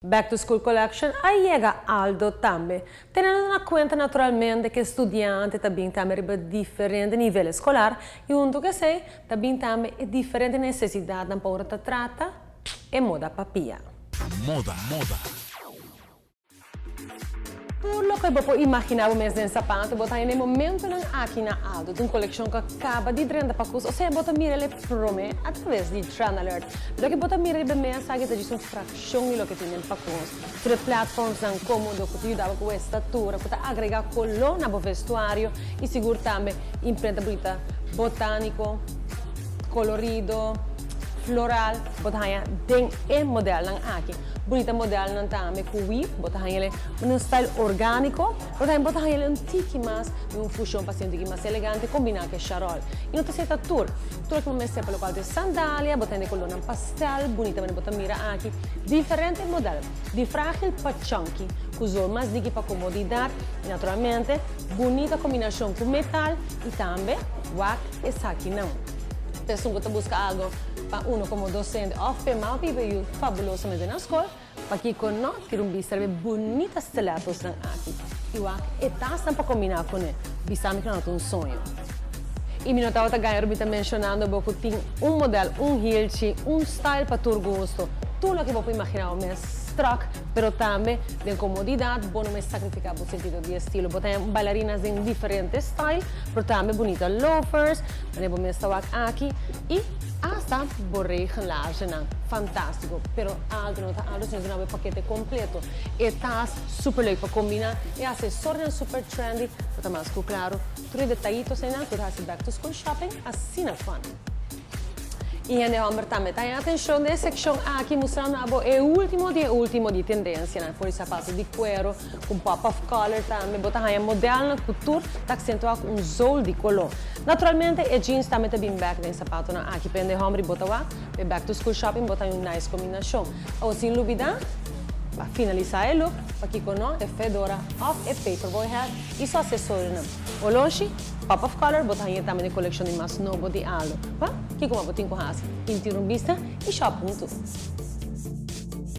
Back to School Collection, aí chega Aldo também. Tendo na conta naturalmente que estudante também riba diferente nível escolar e junto que sei, também é diferente necessidade na para trata e moda papia. Moda. Por lo que eu imaginava mesmo em sapato, botar em momento aqui na Aldo, de uma coleção que acaba de 30 pacos, ou seja, botar mira ele prome através de Trend Alert. Lo que botar mira ele bem sabe que é uma fração de lo que tem em pacos. Sobre plataformas tão cômodo que te ajudava com a estatura, que te agrega color no vestuário e seguro também imprenta bonita, botânico, colorido, floral, botar tem e modelo aqui. Bonita modelo não também com weave, botar ele um style orgânico, botar ele um tique mais, um fusion paciente mais elegante, combinar com charol. E não tem certa tour que me serve pelo qual de sandália, botar ele color pastel, bonita, mas botar mira aqui, diferente modelo, de frágil para chunky, que usou mais dica para comodidade e naturalmente bonita combinação com metal e também wax e saque não. Pessoa que busca algo para uno como docente ou female people fabulosamente na escola, para que com nós que um serve bonita stilettos aqui. E o é taça para combinar com ele, bisame que não é um sonho. E me notava que ganhar me mencionando que tem um modelo, um heel, um style para todo gosto, tudo o que você imaginar mesmo. Pero também de comodidade, bom não me sacrificar no sentido de estilo. Botem bailarinas em diferentes styles, pero também bonita loafers, vou me estar aqui e hasta borrei relagem, fantástico. Pero Aldo não é paquete completo. E tá super legal para combinar e acessórios super trendy, para mais claro, tudo detalhitos em que você back to school shopping, assim na fun. E ainda também tem atenção nessa secção aqui mostrando o último de tendência, né? Por sapato de cuero com pop of color também, botar aí modelo na couture, tá acentuar com zool de color. Naturalmente, e jeans também tá bem back de sapato na aqui pende homem botar lá, back to school shopping botar uma nice combinação. Ou sem dúvida, para finalizar o look, aqui com nós é fedora off e paperboy hat e só acessório não. O longe pop of color, botar aí também a coleção de mais novo de Aldo. Que como botin com as, interrumpista e shop juntos.